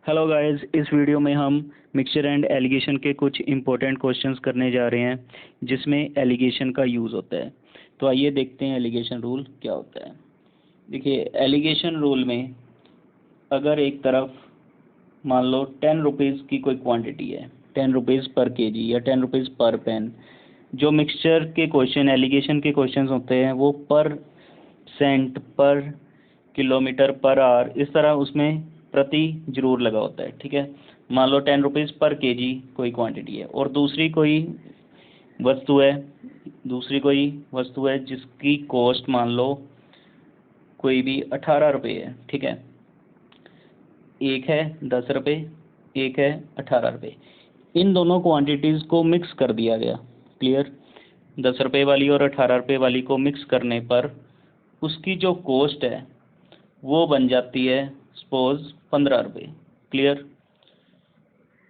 Hello guys, इस video में हम मिक्सचर एंड एलिगेशन के कुछ इंपॉर्टेंट क्वेश्चंस करने जा रहे हैं जिसमें एलिगेशन का यूज़ होता है। तो आइए देखते हैं एलिगेशन रूल क्या होता है। देखिए, एलिगेशन रूल में अगर एक तरफ मान लो 10 रुपीज़ की कोई क्वांटिटी है, 10 रुपीज़ पर केजी या 10 रुपीज़ पर पेन। जो मिक्सचर के क्वेश्चन, एलिगेशन के क्वेश्चन होते हैं वो पर सेंट, पर किलोमीटर, पर आवर, इस तरह उसमें प्रति जरूर लगा होता है। ठीक है, मान लो 10 रुपीज़ पर केजी कोई क्वांटिटी है और दूसरी कोई वस्तु है जिसकी कॉस्ट मान लो कोई भी 18 रुपये है। ठीक है, एक है 10 रुपये, एक है 18 रुपये। इन दोनों क्वांटिटीज़ को मिक्स कर दिया गया। क्लियर? 10 रुपये वाली और 18 रुपये वाली को मिक्स करने पर उसकी जो कॉस्ट है वो बन जाती है सपोज 15 रुपये। क्लियर?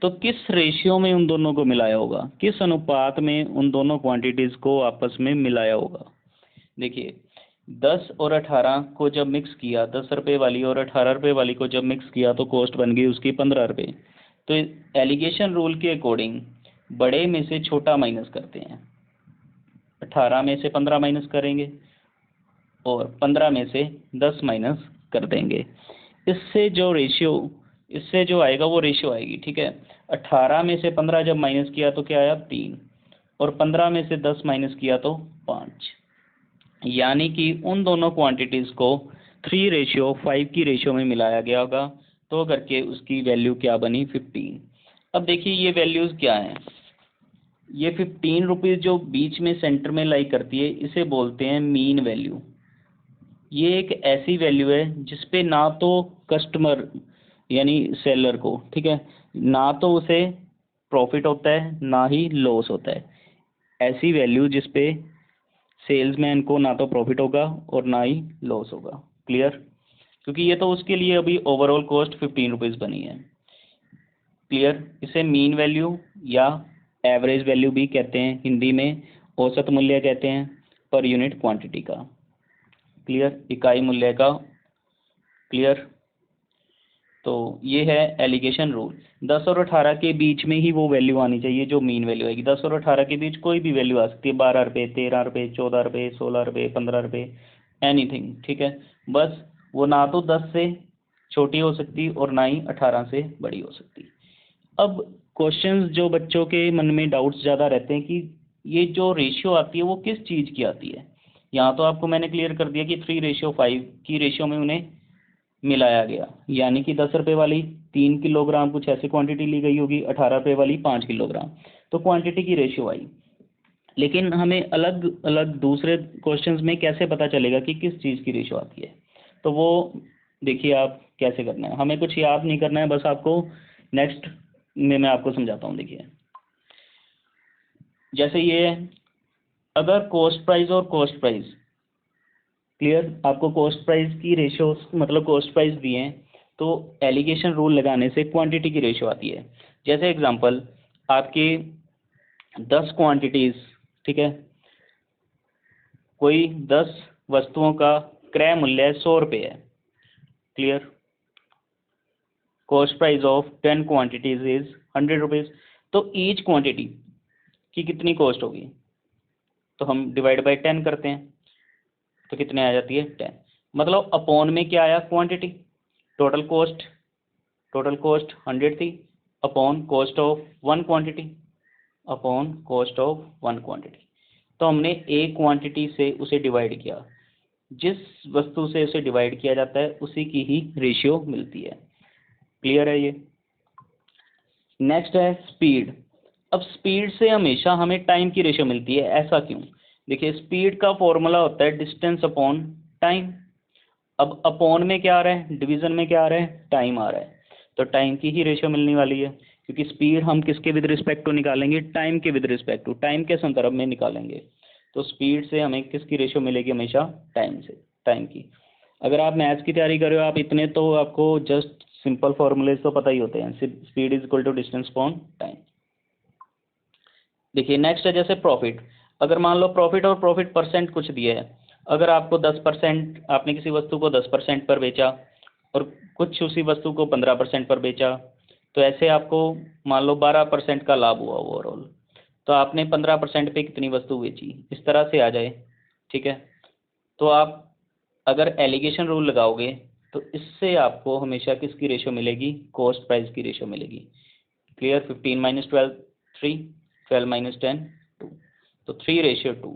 तो किस रेशियो में उन दोनों को मिलाया होगा, किस अनुपात में उन दोनों क्वांटिटीज़ को आपस में मिलाया होगा? देखिए, 10 और 18 को जब मिक्स किया, 10 रुपये वाली और 18 रुपये वाली को जब मिक्स किया तो कॉस्ट बन गई उसकी 15 रुपये। तो एलिगेशन रूल के अकॉर्डिंग बड़े में से छोटा माइनस करते हैं, 18 में से 15 माइनस करेंगे और 15 में से 10 माइनस कर देंगे। इससे जो आएगा वो रेशियो आएगी। ठीक है, 18 में से 15 जब माइनस किया तो क्या आया 3, और 15 में से 10 माइनस किया तो 5। यानी कि उन दोनों क्वांटिटीज़ को 3:5 की रेशियो में मिलाया गया होगा। तो करके उसकी वैल्यू क्या बनी 15। अब देखिए ये वैल्यूज़ क्या हैं। ये 15 रुपीज़ जो बीच में सेंटर में लाई करती है इसे बोलते हैं मीन वैल्यू। ये एक ऐसी वैल्यू है जिसपे ना तो कस्टमर यानी सेलर को, ठीक है, ना तो उसे प्रॉफिट होता है ना ही लॉस होता है। ऐसी वैल्यू जिसपे सेल्समैन को ना तो प्रॉफिट होगा और ना ही लॉस होगा। क्लियर? क्योंकि ये तो उसके लिए अभी ओवरऑल कॉस्ट 15 रुपीज़ बनी है। क्लियर? इसे मीन वैल्यू या एवरेज वैल्यू भी कहते हैं, हिंदी में औसत मूल्य कहते हैं पर यूनिट क्वांटिटी का। क्लियर? इकाई मूल्य का। क्लियर? तो ये है एलिगेशन रूल। 10 और 18 के बीच में ही वो वैल्यू आनी चाहिए जो मीन वैल्यू आएगी। 10 और 18 के बीच कोई भी वैल्यू आ सकती है, 12 रुपये, 13 रुपये, 14 रुपये, 16 रुपये, 15 रुपये, एनीथिंग। ठीक है, बस वो ना तो 10 से छोटी हो सकती और ना ही 18 से बड़ी हो सकती। अब क्वेश्चंस जो बच्चों के मन में डाउट्स ज़्यादा रहते हैं कि ये जो रेशियो आती है वो किस चीज़ की आती है। यहाँ तो आपको मैंने क्लियर कर दिया कि 3:5 की रेशियो में उन्हें मिलाया गया। यानी कि 10 रुपये वाली 3 किलोग्राम कुछ ऐसी क्वांटिटी ली गई होगी, 18 रुपये वाली 5 किलोग्राम। तो क्वांटिटी की रेशियो आई। लेकिन हमें अलग अलग दूसरे क्वेश्चंस में कैसे पता चलेगा कि किस चीज़ की रेशियो आती है? तो वो देखिए आप कैसे करना है। हमें कुछ याद नहीं करना है, बस आपको नेक्स्ट में मैं आपको समझाता हूँ। देखिए, जैसे ये अगर कॉस्ट प्राइस और कॉस्ट प्राइस, क्लियर, आपको कॉस्ट प्राइस की रेशियो मतलब कॉस्ट प्राइस दिए हैं तो एलिगेशन रूल लगाने से क्वांटिटी की रेशियो आती है। जैसे एग्जांपल, आपकी 10 क्वांटिटीज़, ठीक है, कोई 10 वस्तुओं का क्रय मूल्य 100 रुपये है। Clear? Cost price of 10 quantities is 100 rupees. तो ईच क्वांटिटी की कितनी कॉस्ट होगी? तो हम डिवाइड बाय 10 करते हैं तो कितने आ जाती है 10। मतलब अपॉन में क्या आया क्वांटिटी, टोटल कॉस्ट 100 थी upon cost of 1 quantity, upon cost of 1 quantity. तो हमने एक क्वांटिटी से उसे डिवाइड किया, जिस वस्तु से उसे डिवाइड किया जाता है उसी की ही रेशियो मिलती है। क्लियर है ये? नेक्स्ट है स्पीड। अब स्पीड से हमेशा हमें टाइम की रेशियो मिलती है, ऐसा क्यों? देखिए, स्पीड का फॉर्मूला होता है डिस्टेंस अपॉन टाइम। अब अपॉन में क्या आ रहा है, डिवीजन में क्या आ रहा है, टाइम आ रहा है। तो टाइम की ही रेशियो मिलने वाली है, क्योंकि स्पीड हम किसके विद रिस्पेक्ट टू निकालेंगे, टाइम के विद रिस्पेक्ट टू, टाइम के संदर्भ में निकालेंगे। तो स्पीड से हमें किसकी रेशियो मिलेगी, हमेशा टाइम से, टाइम की। अगर आप मैथ्स की तैयारी कर रहे हो आप इतने तो आपको जस्ट सिंपल फॉर्मूलेज तो पता ही होते हैं। Speed is equal to distance upon time. देखिए, नेक्स्ट है जैसे प्रॉफिट। अगर मान लो प्रॉफिट और प्रॉफिट परसेंट कुछ दिए है, अगर आपको 10%, आपने किसी वस्तु को 10% पर बेचा और कुछ उसी वस्तु को 15% पर बेचा, तो ऐसे आपको मान लो 12% का लाभ हुआ ओवरऑल। तो आपने 15% पे कितनी वस्तु बेची, इस तरह से आ जाए, ठीक है। तो आप अगर एलिगेशन रूल लगाओगे तो इससे आपको हमेशा किसकी रेशो मिलेगी, कॉस्ट प्राइस की रेशो मिलेगी। क्लियर। 15 - 12 3, 12 - 10 2, तो 3:2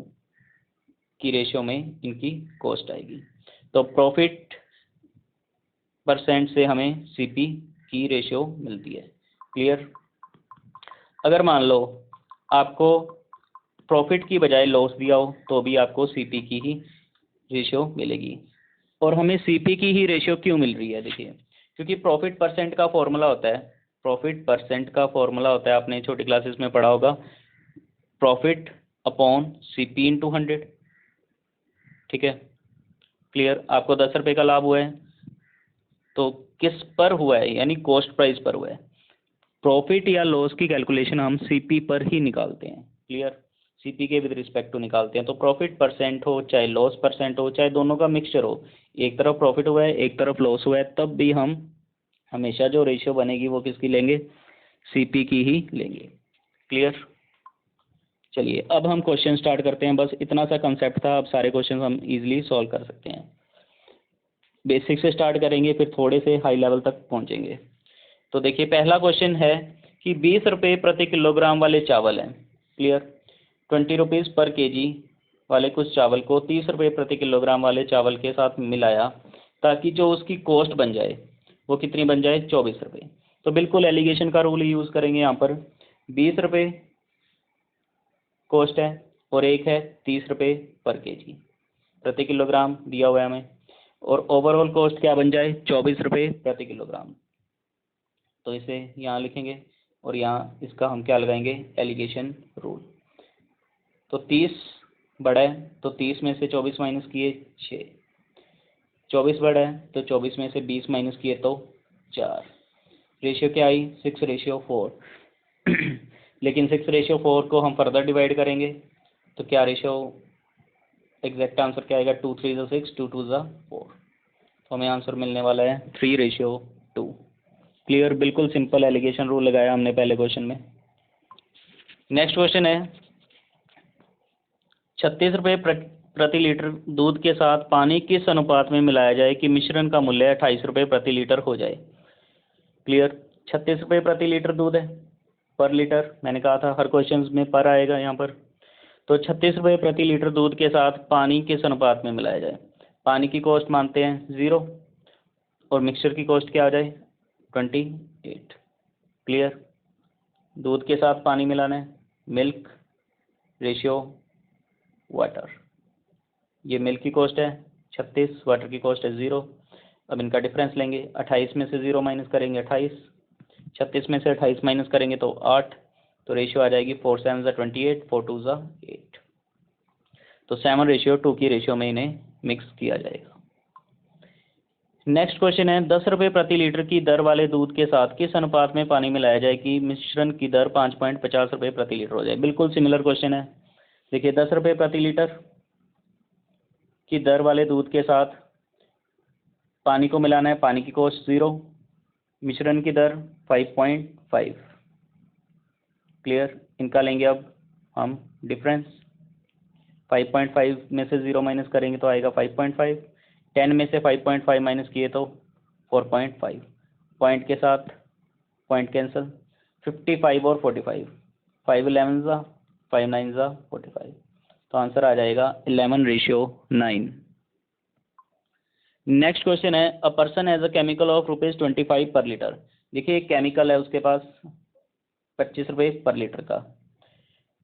की रेशो में इनकी कॉस्ट आएगी। तो प्रॉफिट परसेंट से हमें सीपी की रेशो मिलती है। क्लियर। अगर मान लो आपको प्रॉफिट की बजाय लॉस दिया हो तो भी आपको सीपी की ही रेशो मिलेगी। और हमें सीपी की ही रेशो क्यों मिल रही है, देखिए, क्योंकि प्रॉफिट परसेंट का फॉर्मूला होता है, प्रॉफिट परसेंट का फॉर्मूला होता है, आपने छोटी क्लासेस में पढ़ा होगा, प्रॉफिट अपॉन सीपी इंटू 100, ठीक है। क्लियर। आपको 10 रुपये का लाभ हुआ है तो किस पर हुआ है, यानी कॉस्ट प्राइस पर हुआ है। प्रॉफिट या लॉस की कैलकुलेशन हम सीपी पर ही निकालते हैं। क्लियर। सीपी के विद रिस्पेक्ट टू निकालते हैं। तो प्रॉफिट परसेंट हो चाहे लॉस परसेंट हो चाहे दोनों का मिक्सचर हो, एक तरफ प्रॉफिट हुआ है एक तरफ लॉस हुआ है, तब भी हम हमेशा जो रेशियो बनेगी वो किसकी लेंगे, सीपी की ही लेंगे। क्लियर। चलिए अब हम क्वेश्चन स्टार्ट करते हैं। बस इतना सा कंसेप्ट था, अब सारे क्वेश्चन हम इजीली सॉल्व कर सकते हैं। बेसिक से स्टार्ट करेंगे फिर थोड़े से हाई लेवल तक पहुंचेंगे। तो देखिए पहला क्वेश्चन है कि 20 रुपये प्रति किलोग्राम वाले चावल हैं। क्लियर। 20 रुपीज़ पर केजी वाले कुछ चावल को 30 रुपये प्रति किलोग्राम वाले चावल के साथ मिलाया ताकि जो उसकी कॉस्ट बन जाए वो कितनी बन जाए, 24 रुपये। तो बिल्कुल एलिगेशन का रूल यूज़ करेंगे यहाँ पर। 20 रुपये कॉस्ट है और एक है 30 रुपये पर केजी प्रति किलोग्राम दिया हुआ है हमें, और ओवरऑल कॉस्ट क्या बन जाए, 24 रुपये प्रति किलोग्राम। तो इसे यहाँ लिखेंगे और यहाँ इसका हम क्या लगाएंगे, एलिगेशन रूल। तो 30 बड़ा है तो 30 में से 24 माइनस किए 6, 24 बड़ा है तो 24 में से 20 माइनस किए तो 4। रेशियो क्या आई, 6:4। लेकिन 6:4 को हम फर्दर डिवाइड करेंगे तो क्या रेशियो, एग्जैक्ट आंसर क्या आएगा, 2 3 = 6, 2 2 = 4। तो हमें आंसर मिलने वाला है 3:2। क्लियर। बिल्कुल सिंपल एलिगेशन रूल लगाया हमने पहले क्वेश्चन में। नेक्स्ट क्वेश्चन है 36 रुपये प्रति लीटर दूध के साथ पानी किस अनुपात में मिलाया जाए कि मिश्रण का मूल्य 28 रुपये प्रति लीटर हो जाए। क्लियर। 36 रुपये प्रति लीटर दूध है, पर लीटर, मैंने कहा था हर क्वेश्चन में पर आएगा यहाँ पर। तो 36 रुपये प्रति लीटर दूध के साथ पानी किस अनुपात में मिलाया जाए। पानी की कॉस्ट मानते हैं 0 और मिक्सचर की कॉस्ट क्या आ जाए, 28। क्लियर। दूध के साथ पानी मिलाना है, मिल्क रेशियो वाटर, ये मिल्क की कॉस्ट है 36, वाटर की कॉस्ट है 0। अब इनका डिफरेंस लेंगे, 28 में से 0 माइनस करेंगे 28, 36 में से 28 माइनस करेंगे तो 8, तो रेशियो आ जाएगी 4 7 = 28, 4 2 = 8। तो 7:2 की रेशियो में इन्हें मिक्स किया जाएगा। नेक्स्ट क्वेश्चन है 10 रुपये प्रति लीटर की दर वाले दूध के साथ किस अनुपात में पानी मिलाया जाए कि मिश्रण की दर 5.50 रुपये प्रति लीटर हो जाए। बिल्कुल सिमिलर क्वेश्चन है। देखिए 10 रुपये प्रति लीटर की दर वाले दूध के साथ पानी को मिलाना है, पानी की कॉस्ट 0, मिश्रण की दर 5.5। क्लियर। इनका लेंगे अब हम डिफरेंस, 5.5 में से 0 माइनस करेंगे तो आएगा 5.5, 10 में से 5.5 माइनस किए तो 4.5, पॉइंट के साथ पॉइंट कैंसिल, 55 और 45, 5 11 = 5 9 = 45। तो आंसर आ जाएगा 11:9। नेक्स्ट क्वेश्चन है a person as a chemical of ₹25 per litre. देखिए एक केमिकल है उसके पास 25 रुपये पर लीटर का,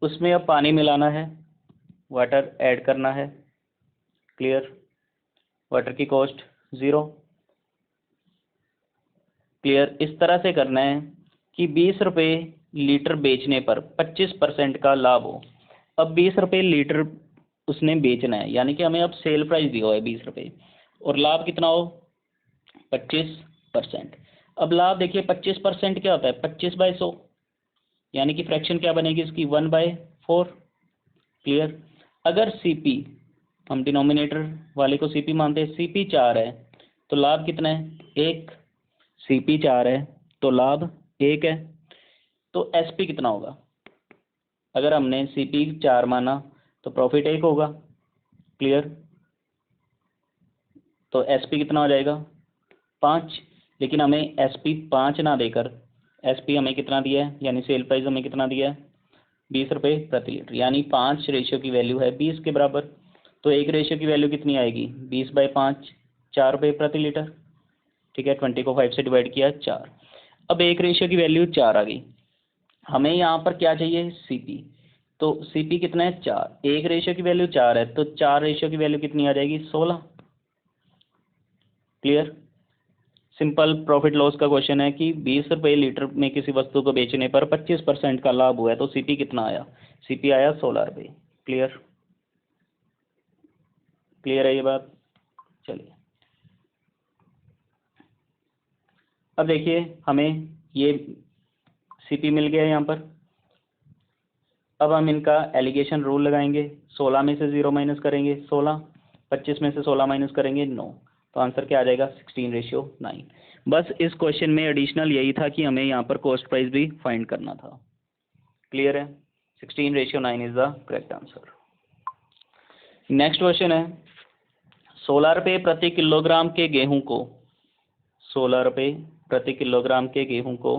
उसमें अब पानी मिलाना है, वाटर ऐड करना है। क्लियर। वाटर की कॉस्ट 0। क्लियर। इस तरह से करना है कि 20 रुपये लीटर बेचने पर 25% का लाभ हो। अब 20 रुपये लीटर उसने बेचना है, यानी कि हमें अब सेल प्राइस दिया हुआ है 20 रुपये और लाभ कितना हो, 25%। अब लाभ देखिए 25% क्या होता है, 25/100, यानी कि फ्रैक्शन क्या बनेगी इसकी, 1/4। क्लियर। अगर सीपी, हम डिनोमिनेटर वाले को सीपी मानते हैं, सीपी 4 है तो लाभ कितना है? 1। CP 4 है तो लाभ 1 है। तो SP कितना होगा? अगर हमने CP 4 माना तो प्रॉफिट 1 होगा। क्लियर? तो SP कितना हो जाएगा? 5। लेकिन हमें SP 5 ना देकर SP हमें कितना दिया है, यानी सेल प्राइस हमें कितना दिया है? 20 रुपये प्रति लीटर, यानी 5 रेशियो की वैल्यू है 20 के बराबर। तो 1 रेशियो की वैल्यू कितनी आएगी? 20/5, 4 रुपये प्रति लीटर। ठीक है, 20 को 5 से डिवाइड किया 4। अब 1 रेशियो की वैल्यू 4 आ गई। हमें यहाँ पर क्या चाहिए? CP। तो CP कितना है? 4। 1 रेशियो की वैल्यू 4 है तो 4 रेशियो की वैल्यू कितनी आ जाएगी? 16। क्लियर? सिंपल प्रॉफिट लॉस का क्वेश्चन है कि 20 रुपये लीटर में किसी वस्तु को बेचने पर 25% का लाभ हुआ है, तो CP कितना आया? CP आया 16 रुपये। क्लियर? क्लियर है ये बात? चलिए, अब देखिए हमें ये CP मिल गया है यहाँ पर। अब हम इनका एलिगेशन रूल लगाएंगे। 16 में से 0 माइनस करेंगे 16, 25 में से 16 माइनस करेंगे 9, तो आंसर क्या आ जाएगा? 16:9। बस इस क्वेश्चन में एडिशनल यही था कि हमें यहाँ पर कॉस्ट प्राइस भी फाइंड करना था। क्लियर है? 16:9 is the correct answer. Next question है 16 रुपये प्रति किलोग्राम के गेहूं को 16 रुपये प्रति किलोग्राम के गेहूं को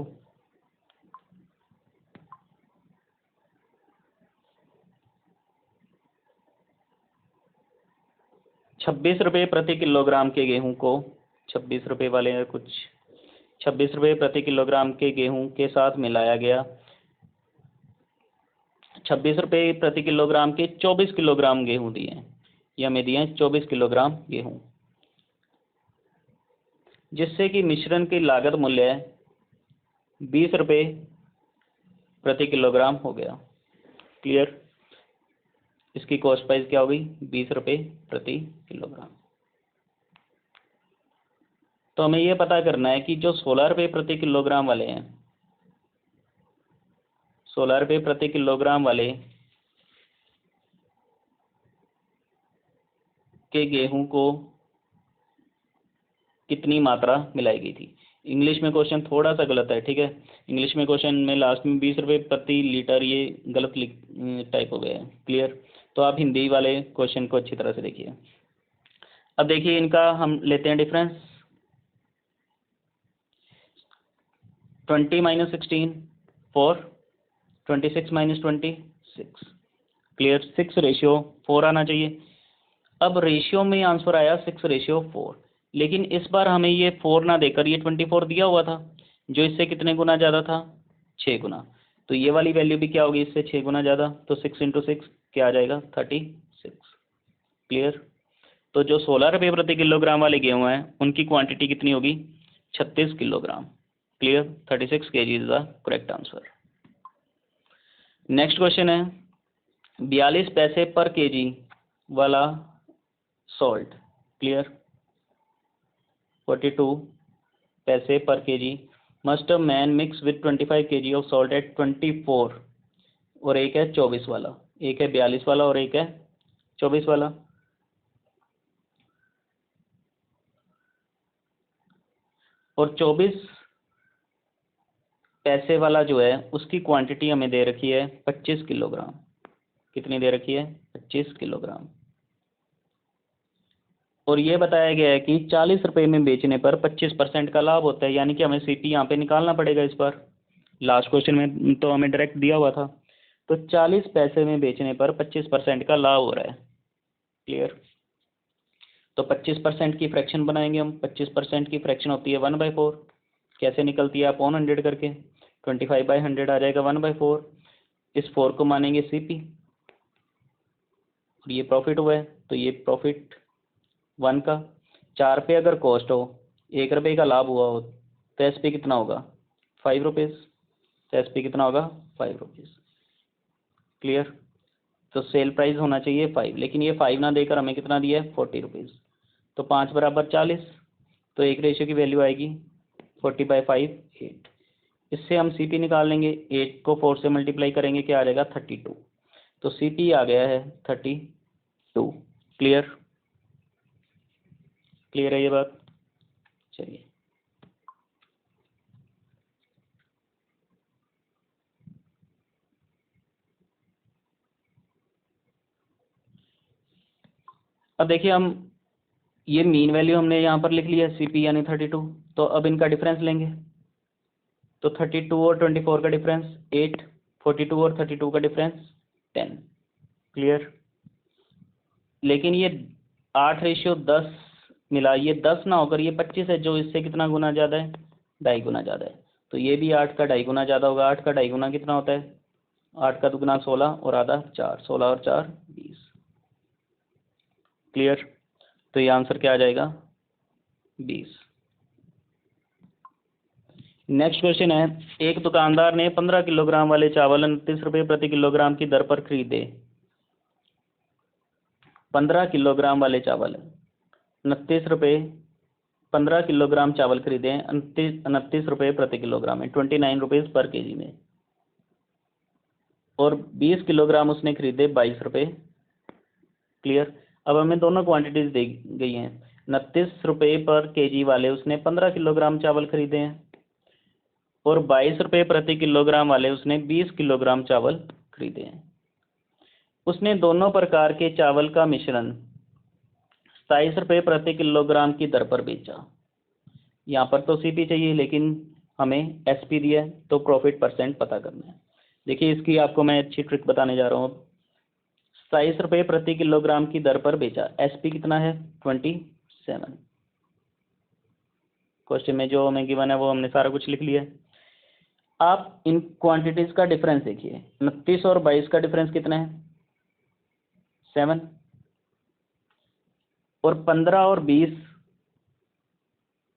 26 रुपये प्रति किलोग्राम के गेहूं को 26 रुपये वाले कुछ 26 रुपये प्रति किलोग्राम के गेहूं के साथ मिलाया गया 26 रुपये प्रति किलोग्राम के 24 किलोग्राम गेहूं दिए हैं। ये हमें दिए हैं 24 किलोग्राम गेहूं, जिससे कि मिश्रण की लागत मूल्य 20 रुपये प्रति किलोग्राम हो गया। क्लियर? इसकी कॉस्ट प्राइस क्या हो गई? 20 रुपये प्रति किलोग्राम। तो हमें यह पता करना है कि जो 16 रुपये प्रति किलोग्राम वाले हैं, 16 रुपये प्रति किलोग्राम वाले के गेहूं को कितनी मात्रा मिलाई गई थी। इंग्लिश में क्वेश्चन थोड़ा सा गलत है। ठीक है, इंग्लिश में क्वेश्चन में लास्ट में 20 रुपये प्रति लीटर ये गलत टाइप हो गया है। क्लियर? तो आप हिंदी वाले क्वेश्चन को अच्छी तरह से देखिए। अब देखिए इनका हम लेते हैं डिफरेंस। 20 - 16 4, 26 - 26। क्लियर? 6:4 आना चाहिए। अब रेशियो में आंसर आया 6:4, लेकिन इस बार हमें ये 4 ना देकर ये 24 दिया हुआ था, जो इससे कितने गुना ज़्यादा था? 6 गुना। तो ये वाली वैल्यू भी क्या होगी? इससे 6 गुना ज़्यादा। तो 6 × 6 क्या आ जाएगा? 36। क्लियर? तो जो 16 रुपये प्रति किलोग्राम वाले गेहूँ हैं उनकी क्वांटिटी कितनी होगी? 36 kilogram. Clear? 36 kg is the correct answer. Next question है 42 पैसे पर केजी वाला सॉल्ट। क्लियर? 42 पैसे per KG must a man mix with 25 kg of salt at 24, और एक है 24 वाला, एक है 42 वाला और एक है 24 वाला। और 24 पैसे वाला जो है उसकी क्वांटिटी हमें दे रखी है 25 किलोग्राम। कितनी दे रखी है? 25 किलोग्राम। और ये बताया गया है कि 40 रुपये में बेचने पर 25% का लाभ होता है, यानी कि हमें CP यहाँ पे निकालना पड़ेगा इस बार। लास्ट क्वेश्चन में तो हमें डायरेक्ट दिया हुआ था। तो 40 पैसे में बेचने पर 25% का लाभ हो रहा है। क्लियर? तो 25% की फ्रैक्शन बनाएंगे हम। 25% की फ्रैक्शन होती है 1/4। कैसे निकलती है? अपॉन 100 करके 25/100 आ जाएगा 1/4। इस 4 को मानेंगे CP, और ये प्रॉफिट हुआ है तो ये प्रॉफिट 1 का। 4 पे अगर कॉस्ट हो, 1 रुपये का लाभ हुआ हो, तो SP कितना होगा? 5 रुपीज़। तो SP कितना होगा? 5 रुपीज़। क्लियर? तो सेल प्राइस होना चाहिए 5, लेकिन ये 5 ना देकर हमें कितना दिया है? 40 रुपीज़। तो 5 = 40, तो 1 रेशियो की वैल्यू आएगी 40/5 8। इससे हम CP निकाल लेंगे। 8 को 4 से मल्टीप्लाई करेंगे, क्या आ जाएगा? 32। तो CP आ गया है 32। क्लियर? क्लियर है ये बात? चलिए अब देखिए, हम ये मीन वैल्यू हमने यहाँ पर लिख लिया सीपी यानी 32, तो अब इनका डिफरेंस लेंगे। तो 32 और 24 का डिफरेंस 8, 42 और 32 का डिफरेंस 10। क्लियर। लेकिन ये 8:10 मिला, ये 10 ना होकर ये 25 है, जो इससे कितना गुना ज़्यादा है, 2.5 गुना ज़्यादा है। तो ये भी 8 का 2.5 गुना ज़्यादा होगा। 8 का 2.5 गुना कितना होता है, 8 का दुगुना 16 और आधा 4, 16 और 4 20। क्लियर। तो ये आंसर क्या आ जाएगा, 20। नेक्स्ट क्वेश्चन है, एक दुकानदार ने 15 किलोग्राम वाले चावल 29 रुपये प्रति किलोग्राम की दर पर खरीदे। 15 किलोग्राम वाले चावल 29 रुपये, 15 किलोग्राम चावल खरीदे हैं 29 रुपये प्रति किलोग्राम में, 29 रुपीज़ पर केजी में। और 20 किलोग्राम उसने खरीदे 22 रुपये। क्लियर। अब हमें दोनों क्वांटिटीज दी गई हैं। 29 रुपये पर केजी वाले उसने 15 किलोग्राम चावल खरीदे हैं, और 22 रुपये प्रति किलोग्राम वाले उसने 20 किलोग्राम चावल खरीदे हैं। उसने दोनों प्रकार के चावल का मिश्रण 27 रुपये प्रति किलोग्राम की दर पर बेचा। यहाँ पर तो सीपी चाहिए, लेकिन हमें एसपी दिया है, तो प्रॉफिट परसेंट पता करना है। देखिए, इसकी आपको मैं अच्छी ट्रिक बताने जा रहा हूँ। 27 रुपये प्रति किलोग्राम की दर पर बेचा, एसपी कितना है 27। क्वेश्चन में जो हमें गिवन है वो हमने सारा कुछ लिख लिया है। आप इन क्वांटिटीज का डिफरेंस देखिए, 29 और 22 का डिफरेंस कितना है, 7। और 15 और 20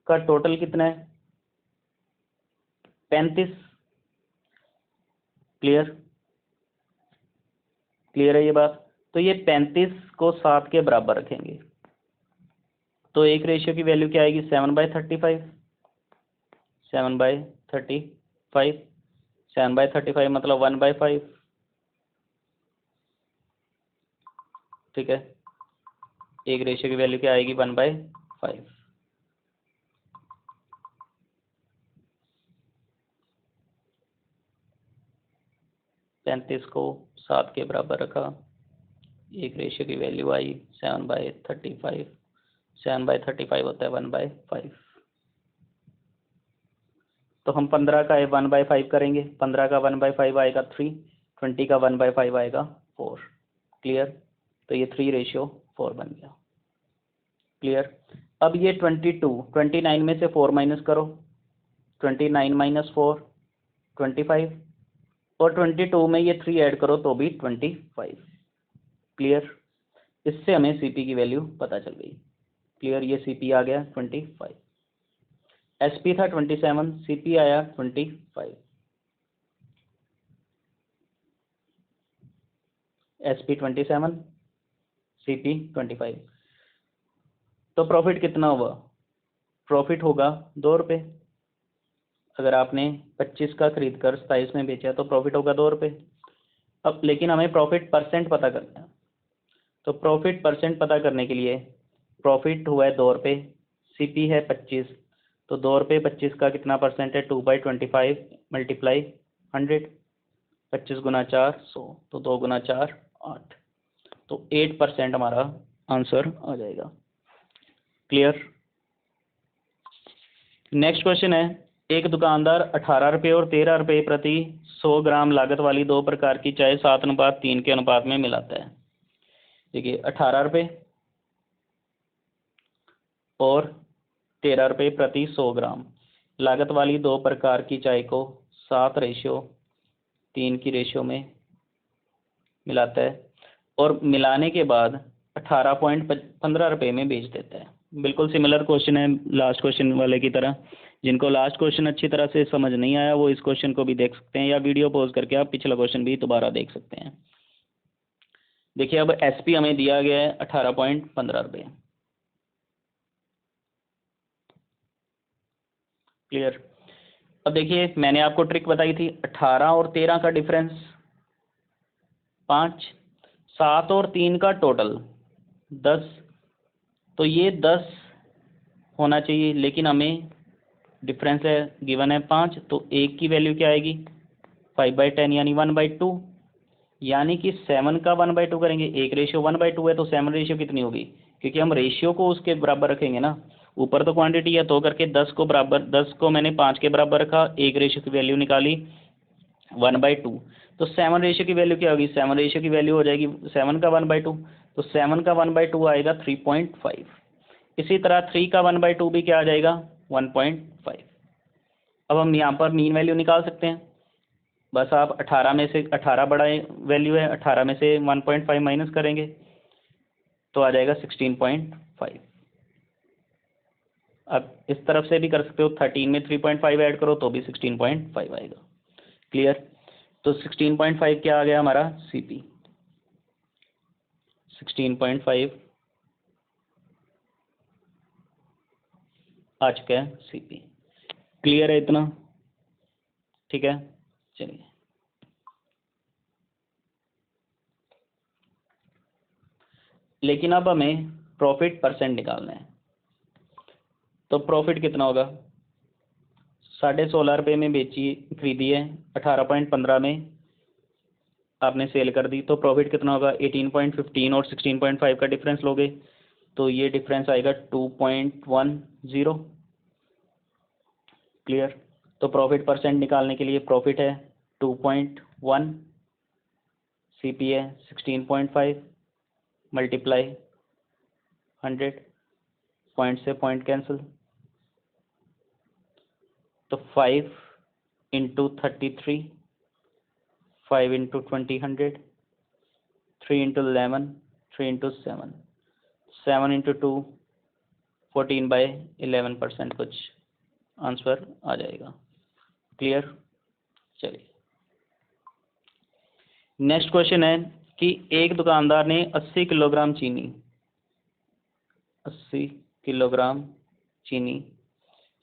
का टोटल कितना है, 35। क्लियर। क्लियर है ये बात। तो ये 35 को 7 के बराबर रखेंगे, तो एक रेशियो की वैल्यू क्या आएगी, 7/35। 7/35, 7/35 मतलब 1/5। ठीक है, एक रेशियो की वैल्यू क्या आएगी, 1/5। पैंतीस को 7 के बराबर रखा, एक रेशियो की वैल्यू आई 7/35। 7/35 होता है 1/5। तो हम 15 का 1/5 करेंगे, 15 का 1/5 आएगा 3, 20 का 1/5 आएगा 4। क्लियर। तो ये 3:4 बन गया। क्लियर। अब ये 29 में से 4 माइनस करो, 29 माइनस 4 25, और 22 में ये 3 ऐड करो तो भी 25। क्लियर। इससे हमें सीपी की वैल्यू पता चल गई। क्लियर। ये सीपी आ गया 25, एसपी था 27, सीपी आया 25। SP 27, CP 25। तो प्रॉफिट कितना हुआ, प्रॉफिट होगा 2 रुपये। अगर आपने 25 का खरीद कर 27 में बेचा तो प्रॉफिट होगा 2 रुपये। अब लेकिन हमें प्रॉफिट परसेंट पता करना है, तो प्रॉफिट परसेंट पता करने के लिए प्रॉफिट हुआ है 2 रुपये, सीपी है 25, तो 2 रुपये 25 का कितना परसेंट है, 2/25 मल्टीप्लाई 100, 25 गुना 4 100, तो 2 गुना 4 8, तो 8% हमारा आंसर आ जाएगा। क्लियर। नेक्स्ट क्वेश्चन है, एक दुकानदार 18 रुपये और 13 रुपये प्रति 100 ग्राम लागत वाली दो प्रकार की चाय 7:3 के अनुपात में मिलाता है। देखिए, 18 रुपये और 13 रुपये प्रति 100 ग्राम लागत वाली दो प्रकार की चाय को 7:3 की रेशियो में मिलाता है, और मिलाने के बाद 18.15 रुपये में बेच देता है। बिल्कुल सिमिलर क्वेश्चन है लास्ट क्वेश्चन वाले की तरह। जिनको लास्ट क्वेश्चन अच्छी तरह से समझ नहीं आया वो इस क्वेश्चन को भी देख सकते हैं, या वीडियो पॉज करके आप पिछला क्वेश्चन भी दोबारा देख सकते हैं। देखिए, अब एसपी हमें दिया गया है 18.15 रुपये। क्लियर। अब देखिए, मैंने आपको ट्रिक बताई थी, 18 और 13 का डिफरेंस 5, 7 और 3 का टोटल 10, तो ये 10 होना चाहिए, लेकिन हमें डिफरेंस है गिवन है 5, तो 1 की वैल्यू क्या आएगी 5/10 यानी 1/2, यानी कि 7 का 1/2 करेंगे, 1:1/2 है तो 7 रेशियो कितनी होगी, क्योंकि हम रेशियो को उसके बराबर रखेंगे ना, ऊपर तो क्वांटिटी है तो करके 10 को मैंने 5 के बराबर रखा, 1 रेशियो की वैल्यू निकाली 1/2, तो 7 रेशियो की वैल्यू क्या होगी, 7 रेशियो की वैल्यू हो जाएगी 7 का 1/2, तो 7 का 1/2 आएगा 3.5। इसी तरह 3 का 1/2 भी क्या आ जाएगा 1.5। अब हम यहाँ पर मीन वैल्यू निकाल सकते हैं, बस आप 18 में से 18 बड़ा वैल्यू है, 18 में से 1.5 माइनस करेंगे तो आ जाएगा 16.5। अब इस तरफ से भी कर सकते हो, 13 में 3.5 ऐड करो तो भी 16.5 आएगा। क्लियर, तो 16.5 क्या आ गया हमारा CP, 16.5 आ चुका है CP। क्लियर है इतना, ठीक है। चलिए लेकिन अब हमें प्रॉफिट परसेंट निकालना है, तो प्रॉफिट कितना होगा, 16.5 में बेची खरीदी है, 18.15 में आपने सेल कर दी, तो प्रॉफिट कितना होगा 18.15 और 16.5 का डिफरेंस लोगे तो ये डिफरेंस आएगा 2.10। क्लियर, तो प्रॉफिट परसेंट निकालने के लिए प्रॉफिट है 2.1, CP है 16.5 मल्टीप्लाई 100, पॉइंट से पॉइंट कैंसिल, तो 5 into 33, 5 into 20 100, 3 into 11, 3 into 7, 7 into 2 14/11% कुछ आंसर आ जाएगा। क्लियर, चलिए नेक्स्ट क्वेश्चन है कि एक दुकानदार ने 80 किलोग्राम चीनी 80 किलोग्राम चीनी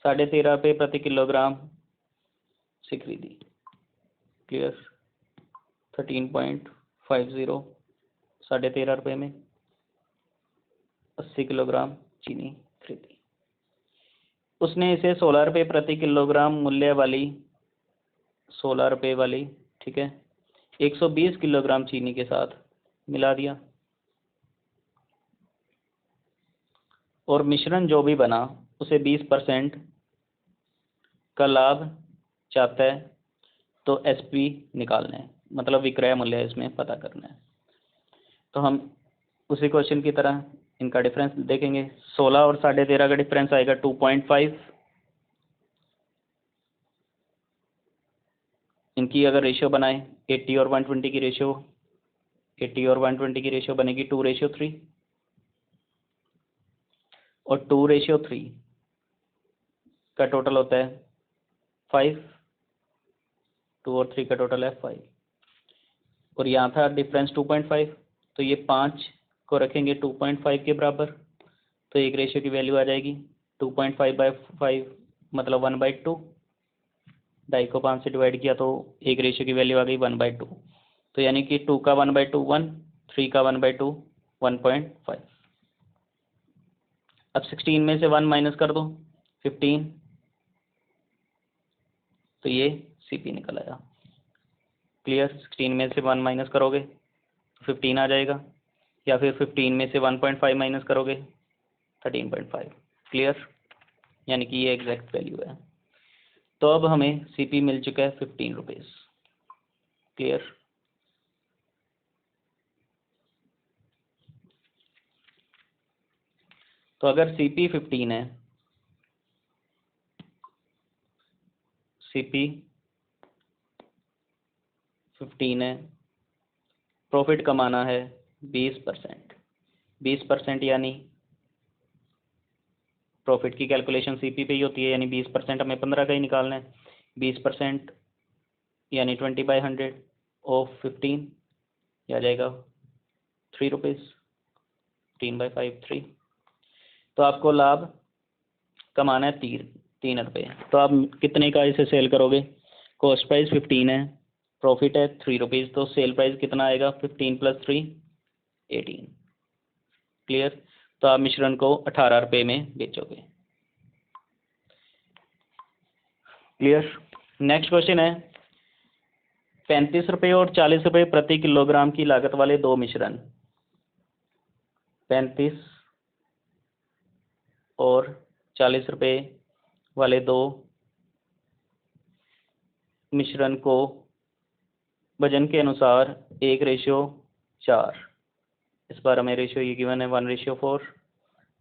13.5 रुपये प्रति किलोग्राम से खरीदी। क्लियर, 13.50 13.5 रुपये में 80 किलोग्राम चीनी खरीदी। उसने इसे 16 रुपये प्रति किलोग्राम मूल्य वाली 16 रुपये वाली, ठीक है, 120 किलोग्राम चीनी के साथ मिला दिया और मिश्रण जो भी बना उसे 20% का लाभ चाहता है, तो SP निकालना है, मतलब विक्रय मूल्य इसमें पता करना है। तो हम उसी क्वेश्चन की तरह इनका डिफरेंस देखेंगे, 16 और 13.5 का डिफरेंस आएगा 2.5। इनकी अगर रेशियो बनाए 80 और 120 की रेशियो, 80 और 120 की रेशियो बनेगी 2:3 और 2:3 का टोटल होता है 5, 2 और 3 का टोटल है 5 और यहाँ था डिफरेंस 2.5, तो ये 5 को रखेंगे 2.5 के बराबर, तो एक रेशियो की वैल्यू आ जाएगी 2.5/5 मतलब 1/2, 2.5 को 5 से डिवाइड किया तो एक रेशियो की वैल्यू आ गई 1/2, तो यानी कि 2 का 1/2 1, 3 का 1/2 1.5। अब 16 में से 1 माइनस कर दो 15, तो ये CP निकल आया। क्लियर, 16 में से 1 माइनस करोगे तो 15 आ जाएगा, या फिर 15 में से 1.5 माइनस करोगे 13.5। क्लियर, यानी कि ये एग्जैक्ट वैल्यू है। तो अब हमें CP मिल चुका है 15 रुपीज़। क्लियर, तो अगर CP 15 है, CP 15 है, प्रॉफिट कमाना है 20%, 20% यानी प्रॉफिट की कैलकुलेशन CP पे ही होती है, यानी 20% हमें 15 का ही निकालना है, 20% यानी 20/100 ऑफ 15 या जाएगा 3 रुपीज़, 3/5 3, तो आपको लाभ कमाना है 3 रुपये। तो आप कितने का इसे सेल करोगे, कॉस्ट प्राइस 15 है, प्रॉफिट है 3 रुपीज़, तो सेल प्राइस कितना आएगा 15 + 3 18। क्लियर, तो आप मिश्रण को 18 रुपये में बेचोगे। क्लियर। नेक्स्ट क्वेश्चन है 35 रुपये और 40 रुपये प्रति किलोग्राम की लागत वाले दो मिश्रण, 35 और 40 रुपये वाले दो मिश्रण को वजन के अनुसार 1:4, इस बार हमें रेशियो ये गिवन है 1:4,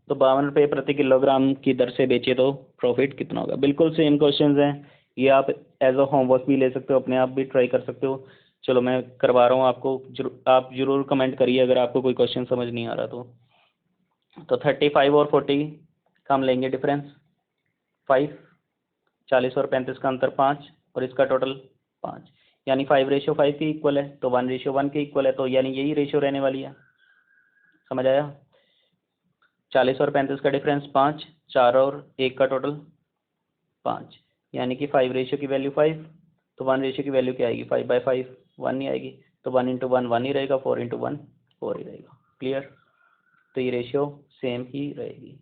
तो 52 रुपये प्रति किलोग्राम की दर से बेचे तो प्रॉफिट कितना होगा। बिल्कुल सेम क्वेश्चंस हैं, ये आप एज अ होमवर्क भी ले सकते हो, अपने आप भी ट्राई कर सकते हो। चलो मैं करवा रहा हूँ आपको, आप जरूर कमेंट करिए अगर आपको कोई क्वेश्चन समझ नहीं आ रहा तो 35 और 40 का हम लेंगे डिफरेंस 5, 40 और 35 का अंतर 5 और इसका टोटल 5, यानी 5:5 के इक्वल है, तो 1:1 के इक्वल है, तो यानी यही रेशियो रहने वाली है। समझ आया। 40 और 35 का डिफरेंस 5, 4 और 1 का टोटल 5, यानी कि 5 की वैल्यू 5, तो 1 की वैल्यू क्या आएगी 5/5, 1 नहीं आएगी, तो 1 × 1 1 ही रहेगा, 4 × 1 4 ही रहेगा। क्लियर। तो ये रेशियो सेम ही रहेगी।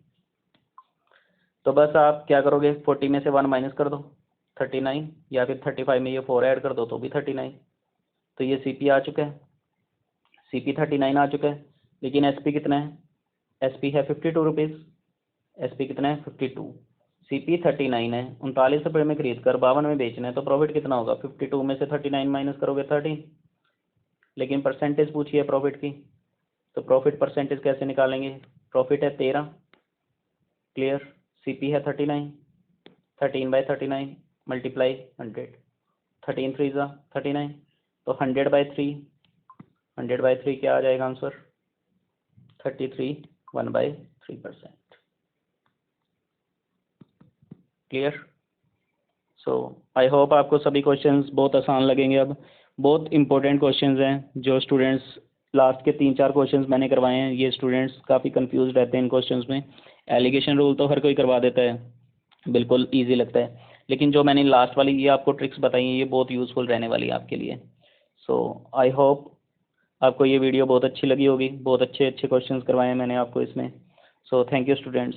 तो बस आप क्या करोगे, 40 में से 1 माइनस कर दो 39, या फिर 35 में ये 4 ऐड कर दो तो भी 39। तो ये CP आ चुका है, CP 39 आ चुका है, लेकिन SP कितना है, SP है 52 रुपीज़, SP कितना है 52, CP 39 है, 39 रुपये में खरीद कर 52 में बेचना है, तो प्रॉफिट कितना होगा, 52 में से 39 माइनस करोगे 13, लेकिन परसेंटेज पूछिए प्रॉफिट की, तो प्रॉफिट परसेंटेज कैसे निकालेंगे, प्रॉफिट है 13। क्लियर। CP है 39, 13/39 मल्टीप्लाई 100, 13 3 39, तो 100/3, 100/3 क्या आ जाएगा answer 33, 1/3%। Clear. So I hope आपको सभी क्वेश्चंस बहुत आसान लगेंगे। अब बहुत इंपॉर्टेंट क्वेश्चंस हैं जो स्टूडेंट्स, लास्ट के 3-4 क्वेश्चंस मैंने करवाए हैं, ये स्टूडेंट्स काफ़ी कंफ्यूज रहते हैं इन क्वेश्चंस में। एलिगेशन रूल तो हर कोई करवा देता है, बिल्कुल ईजी लगता है, लेकिन जो मैंने लास्ट वाली ये आपको ट्रिक्स बताई हैं ये बहुत यूज़फुल रहने वाली है आपके लिए। सो आई होप आपको ये वीडियो बहुत अच्छी लगी होगी, बहुत अच्छे अच्छे क्वेश्चंस करवाए हैं मैंने आपको इसमें। So thank you students.